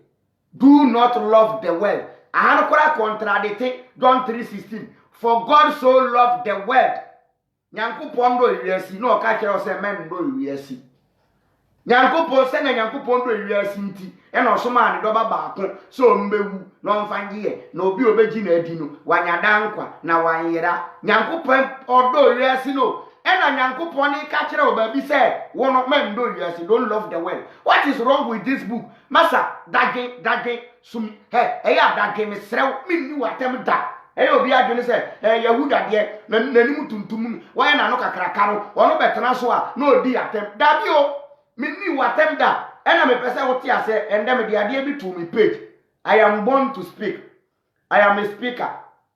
do not love the world. Ahanokora contradicting John 3:16. For God so loved the world. Nyankopon do wiase no ka kire o se men do wiase. Nyankopon se na Nyankopon do wiase nti e na osoma ne do baba ko so mbewu no mfangiye na obi obeji na adi no wanyada nkwa na wanyera. Nyankopon odo wiase no ena Nyankopon ni ka kire o ba bi se wono men do wiase don't love the world. What is wrong with this book? Masa dage sum eya dage me srew minni watem da obi adwene se Yahuda de nanim tuntum wa na no kakraka no ono betena so a na odi atem da bi o me ni watem da ena me pese wote ase ende me de ade bi to me page. I am born to speak. I am a speaker.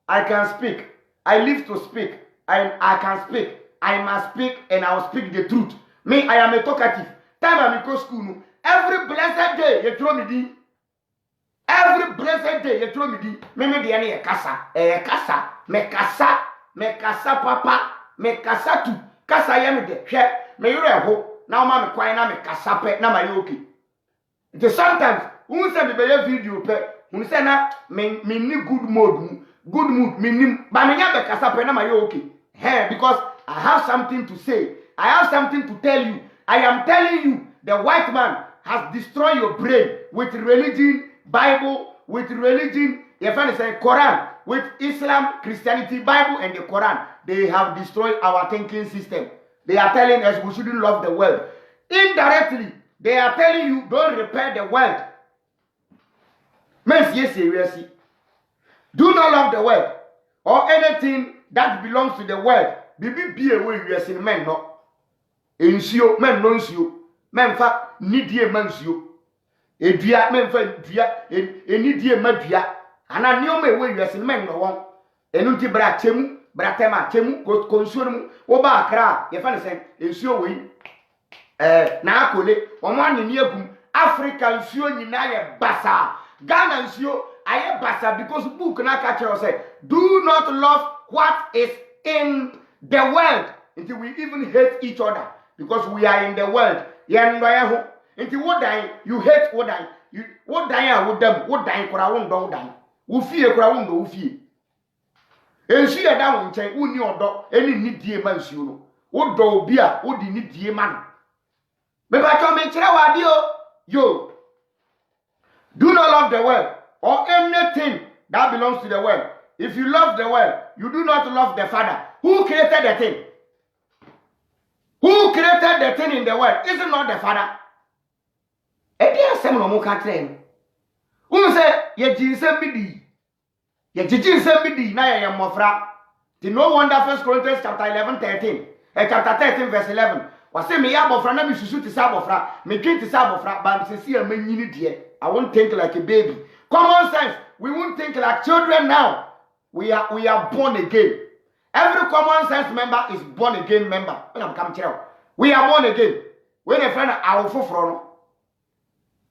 I can speak. I live to speak. I can speak. I must speak and I will speak the truth. Me, I am a talkative. Time I go school, every blessed day you throw me di. Every blessed day you throw me di. Me di any kasa. Kasa. Me kasa papa. Me kasa tu. Kasa yemi de. Hwe. Me yure ho. Na ma me kwai na me kasa pe na ma yoki. It is sometimes who say me be video pe. Who say na me ni good mood. Good mood me ni. Ba me nya be kasa pe na ma yoki. Hey, because I have something to say. I have something to tell you. I am telling you, the white man has destroyed your brain with religion, Bible, with religion, if I say Quran, with Islam, Christianity, Bible, and the Quran. They have destroyed our thinking system. They are telling us we shouldn't love the world. Indirectly, they are telling you don't repair the world. Seriously. Do not love the world or anything that belongs to the world. Bibi be away we are men no. Ensio men no ensio. Men fa nidie mansio. Edua men fa dua enidie madua. Ana nioma away we are men no won. Enu ti bra chemu, bra tema chemu konsuo mu. Wo ba akra ye fa ne sen ensio we. Na akole omo anini agum Africa ensio nyina ye basa. Ghana ensio aye basa because book na ka kire say do not love what is in the world until we even hate each other because we are in the world. Until what die you hate what die you what die with them what die kura won don die. Wo fie kura won do wo fie. Ensu ye da won chen wo ni odo eni ni die ma nsu no. Wo do obi a wo di ni die ma no. Me ba cho me kire wa di o. Yo. Do not love the world or anything that belongs to the world. If you love the world, you do not love the Father. Who created the thing? Who created the thing in the world? Is it not the Father? Who say, ye jinsem bidi. Ye jinsem bidi na ye mofra. No wonder 1 Corinthians chapter 11, 13. Chapter 13, verse 11. Wase me ya bofra na me susu ti sa bofra. Me twin ti sa bofra. But me see a manyini die. I won't think like a baby. Common sense. We won't think like children now. We are born again. Every common sense member is born again member. When I'm coming to we are born again. When a friend our fufro.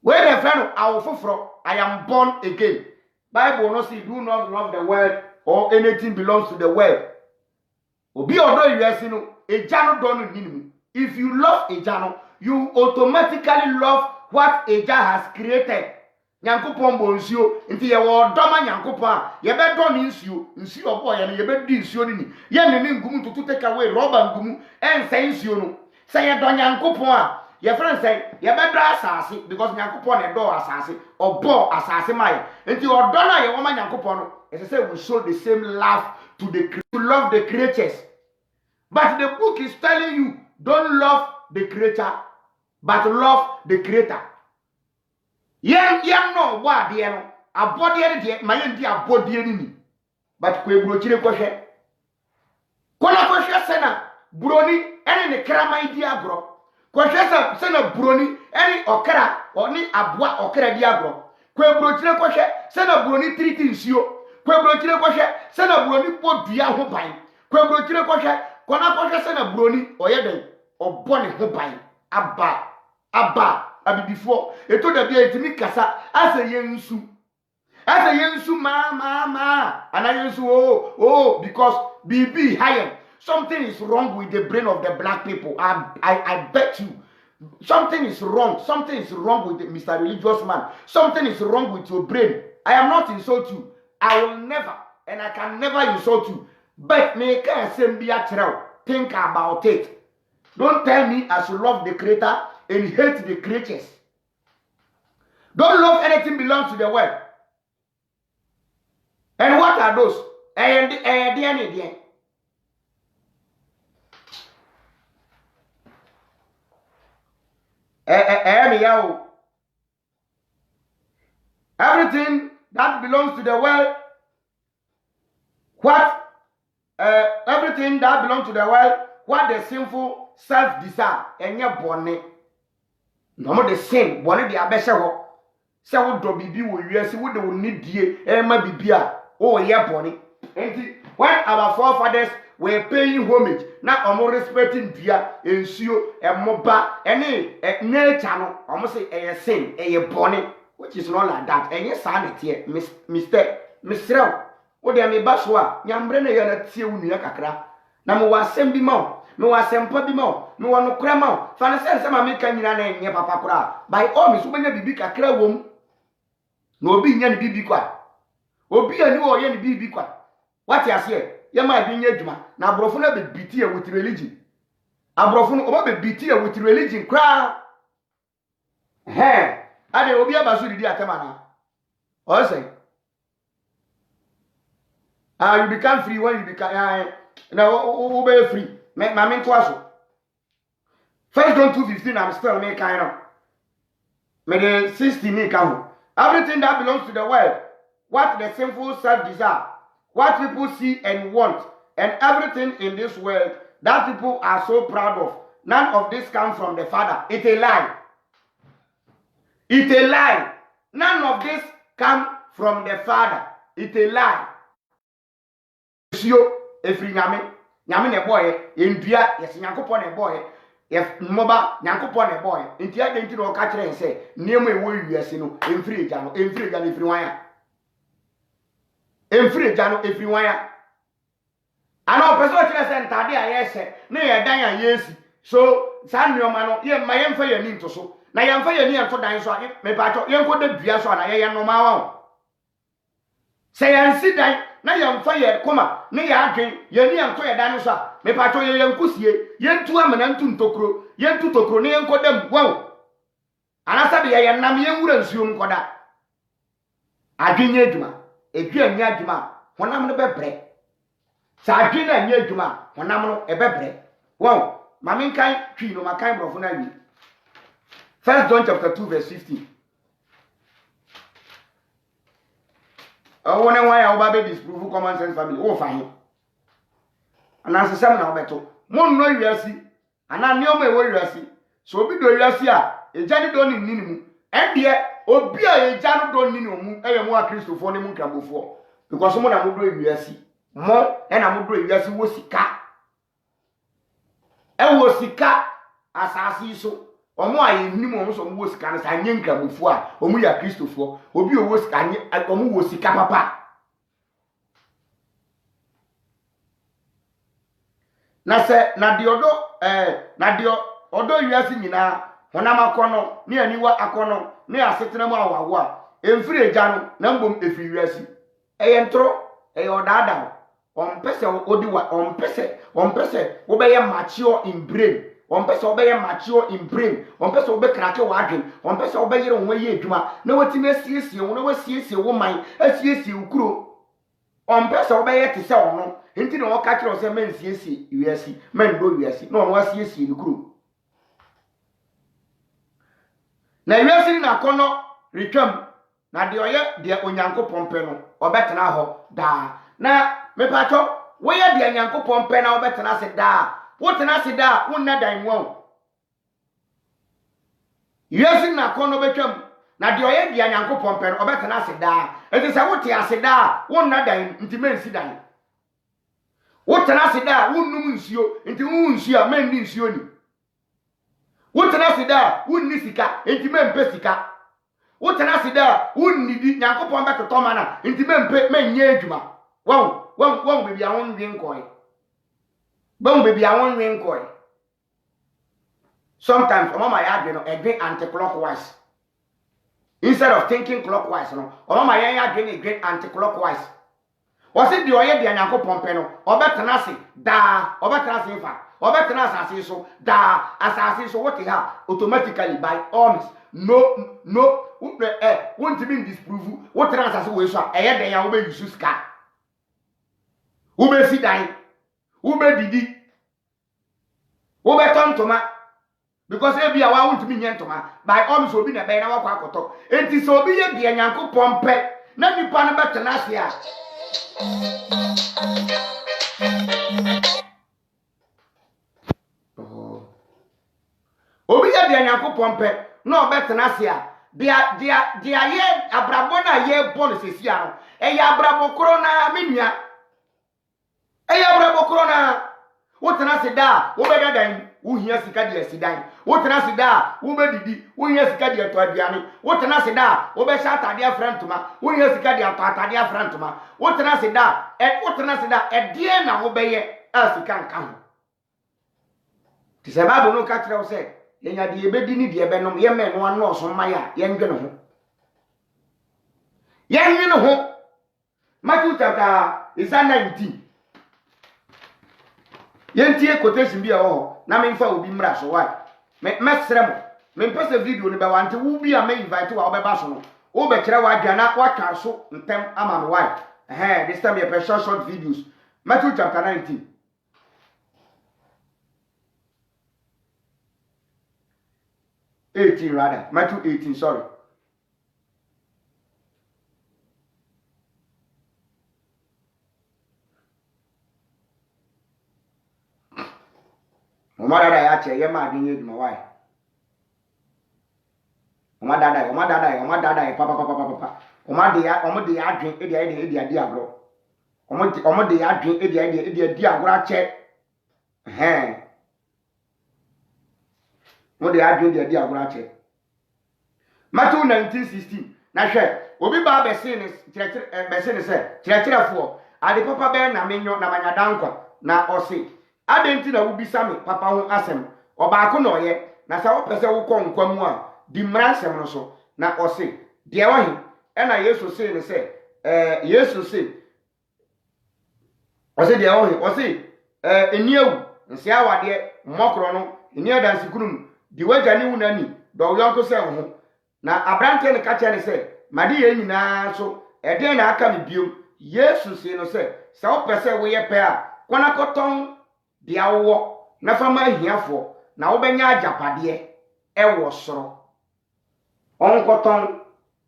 When a friend our fufro, I am born again. Bible no say do not love the world or anything belongs to the world. Obi odo yesino ejano don ninimu. If you love ejano, you automatically love what Eja has created. Nyankopon bo nsuo nti ye wo doma nyankopon a ye be do ni nsuo boy ye be di nsuo ni ye ne ngum tutu take away rubber ngum ense nsuo no say ye do nyankopon a ye friend say ye be do asase because nyankopon e do asase obo asase mai nti o do na ye wo ma nyankopon no it say we show the same love to love the creatures, but the book is telling you don't love the creature but love the creator. Yen no wa de no abode de ma yen di abode ni but ko eburo kire ko hwe kola ko hwe sena buroni ene ne kraman di agro ko hwe sena buroni ene okra oni aboa okra di agro ko eburo kire ko hwe sena buroni triti nsuo ko eburo kire ko hwe sena buroni podua ho ban ko eburo kire ko hwe kona ko hwe sena buroni oyeden obone ho ban aba abibifo eto da bia etimi kasa ase yensu ma ana yensu oh because bibi higher something is wrong with the brain of the black people. I bet you something is wrong with the Mr. Religious Man. Something is wrong with your brain. I am not insult you. I will never and I can never insult you, but me can sembia trao think about it. Don't tell me I should love the creator and hate the creatures. Don't love anything belongs to the world. And what are those? Everything that belongs to the world, everything that belongs to the world, what the sinful self desire, and your bonnet. no mo de sin bone de abehye ho se wo do bibi wo wiase wo de wo nidie ma bibi a wo ye bone enti when our forefathers were paying homage na omo respecting dia ensuo emoba ene nature no omo say eye sin eye bone which is not like that enye sa na tie Mr. Misrew wo de me ba so a nyambre na ye na tie wo nua kakra na mo wasem bi ma me wasempa bi ma me wono kra ma fa na sense ma me ka nyina na enye papa kra by all me so benya bibi kakra wom na obi nya ne bibi kwa obi ani wo ye ne bibi kwa what you say ye ma adwenya adwuma na abrofo na be biti with religion abrofo no oba be biti with religion kra ade obi abaso didi atema na o say you become free when you become now be free ma me to aso First John 2:15 I'm still me kind of me the 60 me ka everything that belongs to the world what the sinful self desire what people see and want and everything in this world that people are so proud of none of this comes from the Father. It's a lie. It's a lie. None of this come from the Father. It's a lie. Sio efri nyame ne boy endua yes nyankopon ne boy if moba nyankopon ne boy ntia de ntino ka kire nse niemu ewo wiase no emfiri eja no efiri wan emfiri eja no efiri wan ya ana opeso kire se ntade a yese na ye dan a yesi so san nyoma no ye ma yemfa ye ni ntoso na yemfa ye ni ento dan so me pa cho yenko da dua so na ye no ma wa se yansi dan na yemfa ye koma ne ya adwen ye ni ento ye dan so me pa cho ye yenkusie yentu amana ntu ntokro yentu tokro ne yenko da wa anasa be ye nam ye nwura nsuom koda adwenye adwuma edua nya adwuma honam no bebre sa adwena nya adwuma honam no ebebre wow mami kan twi no makan brofo na wi First John chapter 2 verse 15 wona why I oba be disprove common sense family wo fa he ananse sem na obeto mon no wiasi ana ne omo ewo wiasi so obi do wiasi a eja ni do ni mu endie obi a eja no do ni mu eye mo a Kristofo ne mu krabofo because mo na mo do wiasi mo e na mo do wiasi wo sika e wo sika asasi so omo aye nimu omo so mo wo sika na sa nye nkrabofo a omo ya Kristofo obi o wo sika nye omo wo sika papa na se na de odo wiase nyina honam akono ne aniwa akono ne asetena mu awawo a emfiri eja no na mbom efiri wiase eye ntro eye odada ompese odiwa ompese wo be ye mature in brain ompese wo be ye mature in brain ompese wo be krake wo adwen ompese wo be yere wo ye adwuma na watimi asiesie wo na wasiesie wo man asiesie ukuro ompese wo be ye te se ono enti na wo ka kire wo se men siesie wiase men do wiase na wo wasiesie ukuro na wiase na kono retwam na de oye de onyankopon pe no obetena ho da na mepacho wo ye de onyankopon pe na obetena se da wo tena se da wonna dan won wiase na kono betwam na de oye de onyankopon pe no obetena se da enti se wo te ase da wonna dan ntime nsi dan wo tena se da wonnum nsuo enti wo nsuo men ni nsuo ni wo tena se da wonni sika enti mempe sika wo tena se da wonni di nyankopon betoto mana enti mempe menye adwuma won bibia won wen koy bon bibia won wen koy sometimes mama ya adwe no edwe anti-clockwise instead of thinking clockwise no mama ya adwe anti-clockwise wose di oye de nyankopon pe no obetena se da obetena se fa obetena asase so da asase so what ha automatically by alms no won't be disprove what asase we so eye den ya wo be use ska wo be si dan wo be didi wo be tontoma because e bia wa won't be nyentoma by alms obi na be na wakwa akoto enti so obi ye de nyankopon pe na nipa na betena se a obi ya de nyankopon pe no betena se a dia ye abrabo na ye bon sesi a no e ya abrabo kro na menua e ya abrabo kro na wotena se da wo beda dan wo hia sika de asidan wotena se da wo bedidi wo hia sika de to aduane wotena se da wo be sha atade afrantuma wo hia sika de to atade afrantuma wotena se da e die na wo be ye asika nka ho ti se babo no ka kire wo se yenya de ebedi ni de ebenom ye me no ano so maya ye ndwe no ho ye ndwe no ho Matthew chapter 19 yentie quotation bi a ho na me mfa obi mra so why mesrem me mpese video ni be wante wo bi a me invite wa obeba so no wo be kire wa adwana wa twa so ntem ama me why this time you short videos Matthew chapter 19 18 rather Matthew 18 sorry Omadada ya che ye ma din yeduma why omadada papa omade ya adwen e adi agro omode ya adwen e adi agro ache omode ya adwen e adi agro ache Matthew 19:16 na hwe obi ba be sin kire ade papa be na menyo na manyadankwa na osi adenti na wubisa me papa ho asem obaako na oye na sa wo pese wo konkwamu a di mransem no so na osi de wahi na Yesu se ne se Yesu se osi de wahi osi eniawu nsia awade mmokro no eni adansi kunum di wagani wunani do yonko se ho na abrante ne ka kye ne se made ye nyina so eden na aka me biom Yesu se no se sa wo pese wo ye pe a kwana koton dia wo na fama hiafo na wo benya ajapade e wo soro onkoton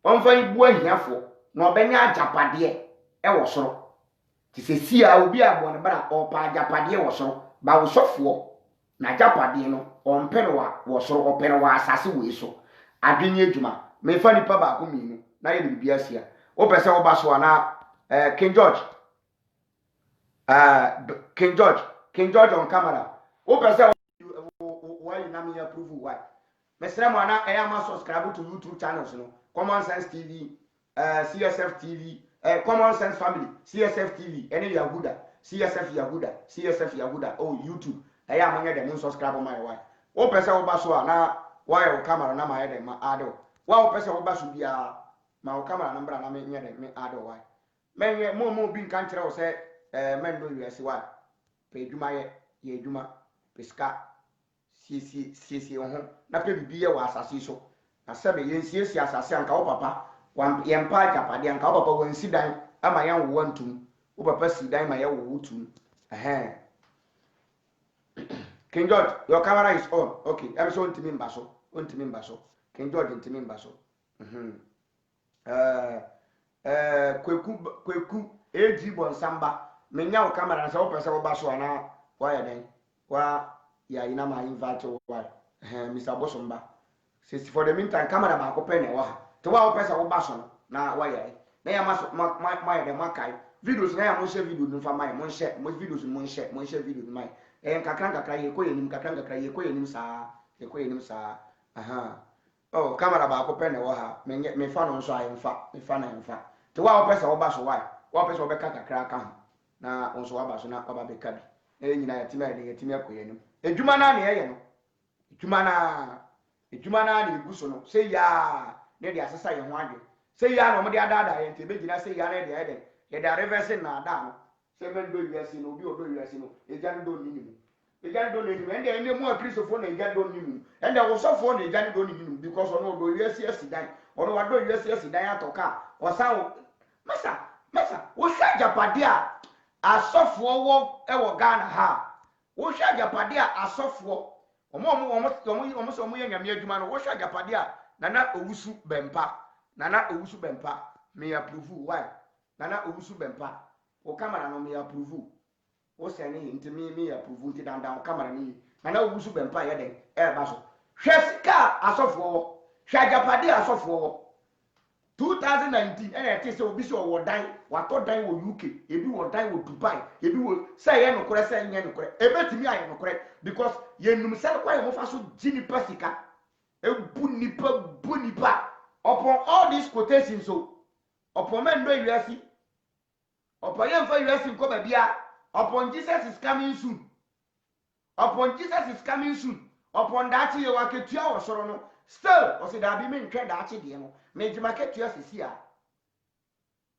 onfa ibu ahiafo na obenya ajapade e wo soro ti se sia obi abo ne bra opa ajapade wo soro ba wo sofo na ajapade no omperewa wo soro operewa asase wo eso adwenye adwuma me fa nipa ba ko minu na ye bibia sia wo pese wo ba so na King George on camera. O person why you na me approve why. Mesra mo na e am subscribe to YouTube channels no. Common Sense TV, CSF TV, Common Sense Family, CSF TV, any Yahuda, CSF Yahuda, oh YouTube. E am anya dem subscribe my why. O person o ba so na why o camera na my head ma ado. Why o person o ba so bia ma o camera na mbra na me nya dem me ado why. Men mo bi nkan kire o se men do US why. Pe dwuma ye dwuma peska siesie ho na pe bibiye wa asase so na sebe ye siesie asase anka wo papa wan ye mpa japade anka wo papa wan sidan ama ye wo wantum wo papa sidan ma ye wo wutum King George your camera is on okay em so ntimi mba so King George ntimi mba so kweku eji bonsamba menya o camera na se wo pese wo ba so na wa ya den wa ya ina ma invite wa Mr. Bosomba since for the meantime camera ba ko pe ne wa te wa wo pese wo ba so na wa ya na ya ma ya dem akai videos na ya mo share video nfa mai mo share mo videos mo share video mai kakran ye ko yenim sa oh camera ba ko pe ne wa ha me fa no so ayemfa me fa na emfa te wa wo pese wo ba so wa pese wo be kakra ka na onso aba so na aba be kabi nyina yatimi akoyenim edwuma na na ye no edwuma na na egu so no se ya ne dia asesa ye ho adwe se ya no mo dia dada ye nte be gina se ya na dia ye da reverse na da no se men do yesi no obi odo yesi no ejan do ni ni ende mu akristofo na ejan do ni ni ende wo sofo na ejan do ni ni because ono do yesi dan ono wa do yesi dan atoka osa masa wo sha japade a asofo wo ewo Ghana ha wo hwa agapade a asofo omo so mo yanyame adwuma no wo hwa agapade a nana owusu bempa me approve why nana owusu bempa o camera no me approve wo se ni ntimi me approve nti dandan camera ni nana owusu bempa ye den e ba so hwesika asofo wo hwa japade asofo 2019 ene te se obi se o dan wato dan wo UK ebi wo dan wo Dubai ebi wo say ye nokore say nye nokore ebetimi aye nokore because ye num se kwa ye mo fa so gini pasika ebu nipa upon all these quotations so upon men do USC upon ye mfa USC ko ba bia upon Jesus is coming soon upon Jesus is coming soon upon that ye wa ketua wo soro no still o se da bi me ntwe da ache de no me jima ketua sisi a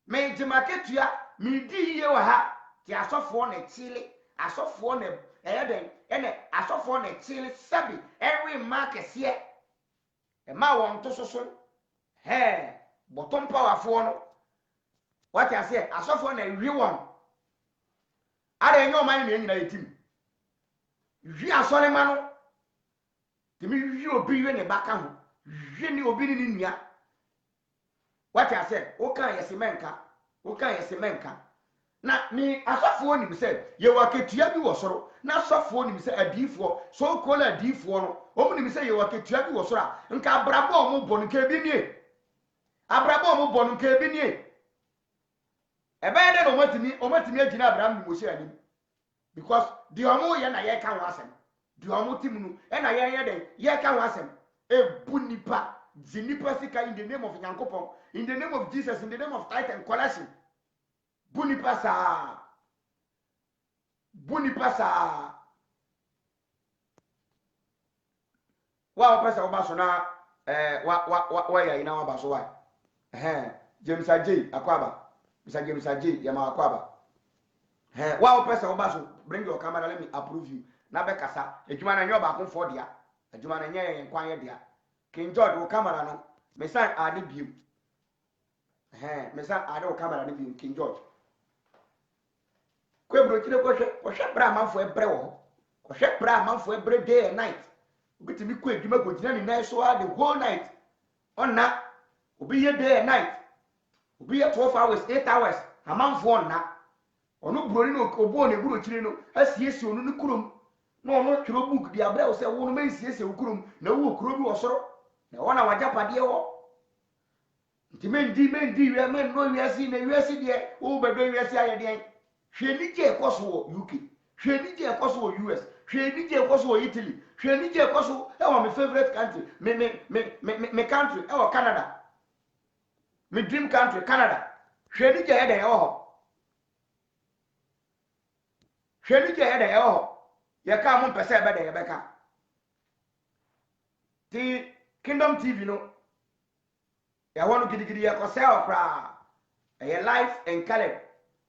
me jima ketua me di ye wa ha ti asofo na chile asofo na den ene asofo na chile sabi every market here e ma won to soso he bottom powerful no what I say asofo na wi won ara enyo man na nyina yetim wi asore ma no timi wi obi we ne baka ho wi ni obi ni nua what I say o kan yesemenka na ni asofo ni bi say ye wa ketua bi wo soro na asofo ni bi say adifo so ko la adifo no o mu ni bi say ye wa ketua bi wo soro a nka abrabo o mu bonu ka bi nie abrabo o mu bonu ka bi nie ebe de no matimi agina Abraham ni Moses ani because the omo ye na ye ka ho asem the omo tim nu e na ye de ye ka ho asem e bu nipa zinipa sika in the name of Nyankopon in the name of Jesus in the name of tithe and collection bu nipa sa wa pesa oba so na wa ya ina wa ba so wa James Ajay akwaba Mr. James Ajay yama akwaba wa pesa oba so bring your camera let me approve you na be kasa adwuma na nyo ba kon for dia adwuma na nye nkwan ye dia King George wo camera no me san ade biu me san ade wo camera no biu King George kwebro kire ko hwe bra manfo ebre wo hwe bra manfo ebre day and night obitimi ko adwuma go gina ni na so the whole night onna obi ye day and night obi ye 12 hours 8 hours amanfo onna ono broni no obo ne buro kire no asiesie onu ni kurom no ono twiro book dia bra wo se wo no mansiesie wo kurom na wo kuro bi wo soro na wona wajapade wo ntimendi we men no wiase na wiase de wo bedo wiase aye de hwenije ekoso wo UK hwenije ekoso wo US hwenije ekoso wo Italy hwenije ekoso e wo my favorite country me country e wo Canada my dream country Canada hwenije he de ho hwenije he de ho ye ka mo pese be de ye beka ti Kingdom TV no ya wonu gidigidi ye ko se okra e live and color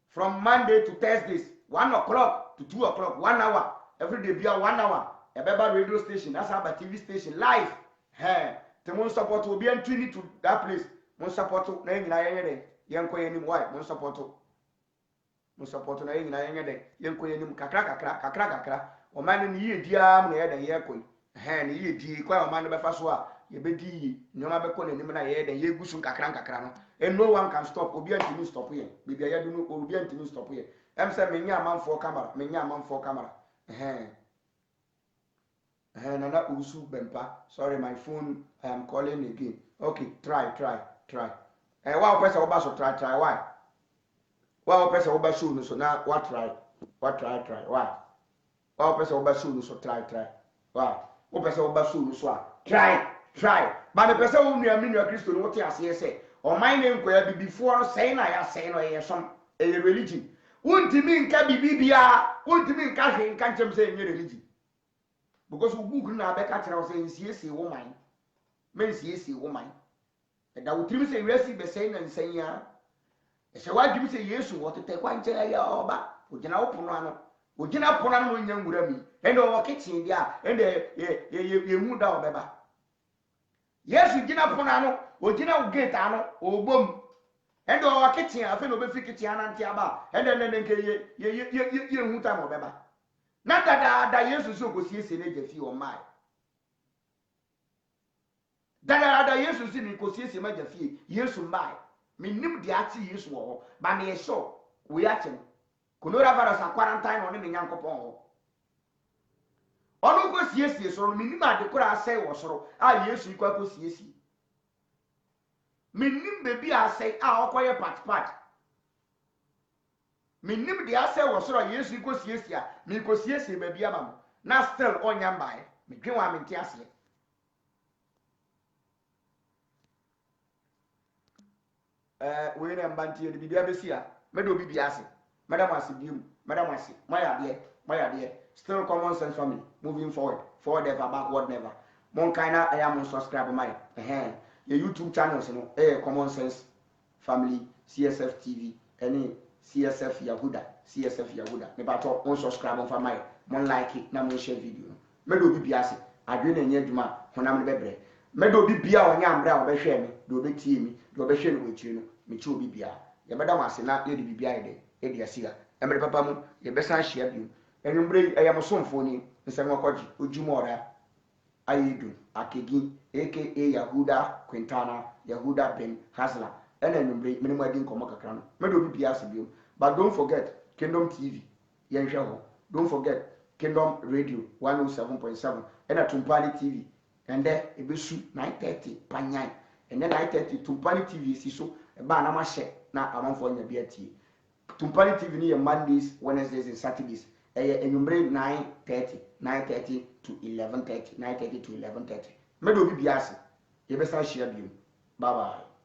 from Monday to Thursdays 1 o'clock to 2 o'clock 1 hour every day be 1 hour e beba radio station that's our TV station live te mon support will be and tune to that place mon support na nyina yenye de yenko yenim why mon support na nyina yenye de yenko yenim kakra o man ni ye dia am na ye de ye koy ni ye di kwa o man be fa so a ye be di nyoma be ko na nim na ye de ye gusu kakra no and no one can stop obi antimi stop here bibia ya dunu obi antimi stop here em say menya amanfo camera nana usu bempa sorry my phone I am calling again okay try wa pesa oba so try why wa pesa oba show no so na what try why wa pesa oba show no so try why o pesa oba show no so try ba me pesa wo nua mi nua Kristo no wote ase ese o man ne nkoya bibifo no sei na ya sei no ye som e religion wontimi nka bibibia wontimi nka hwe nka nchem sei nye religion because book na be ka kira o sei nsiesie wo man men nsiesie wo man e da wotimi sei wiasi be sei na nsanya e se wadwimi sei Yesu wotete kwa nche ya oba ogina wopono ano ogina pono ano nya nwura mi ende o kitchen dia ende ye mu da obeba Yesu gina pono ano ogina gate ano ogbom ende o kitchen afi no be fi kitchen ananti aba ende nke ye hu ta mo beba na da Yesu so ko siesie na jafi o mai da Yesu si ni ko siesie ma jafi Yesu mai minim de ati Yesu wo ba na ye so we ache no coronavirus quarantine no ne Nyankopon ho ono ko siesie so no minim ade kura asai wo soro a Yesu ikwa ko siesie menim bebi ase a okoye pat menim de ase wo soro Yesu ko siesia me ko siesie bebi ama na still onya mbae me dwen wa menti ase we na mbantie de bibia besia me do bibia ase madam ase bium madam ase my dear still common sense family moving forward ever backward never mon kaina I am subscribe my your YouTube channels no common sense family CSF TV any CSF Yahuda me bato on subscribe on my mon like it na mon share video me do bibia ase adwe na nya dwuma honam ne bebre me do bibia onya amra obehwe me do betie mi do obehwe no wechire no me chi obibia ye beda ase na ye de bibia ye de e de asiga emre papa mu ye besan share bio enumbre ayamsomfo ni nsemwakoji ojumora ayidu akegi aka Yahuda Quintana Yahuda Ben Hasla ena enumbre minimum adin komo kakra no medo bibia asebio but don't forget Kingdom TV yenhwe ho don't forget Kingdom Radio 107.7 ena Tumpani TV ende ebesu 9:30 panyan ende 9:30 Tumpani TV siso eba na mahye na amanfo nya bia tie Tumpani TV ni Mondays Wednesdays and Saturdays enumbre 9:30 to 11:30 9:30 to 11:30 medo bibia ase ye besa share bio bye bye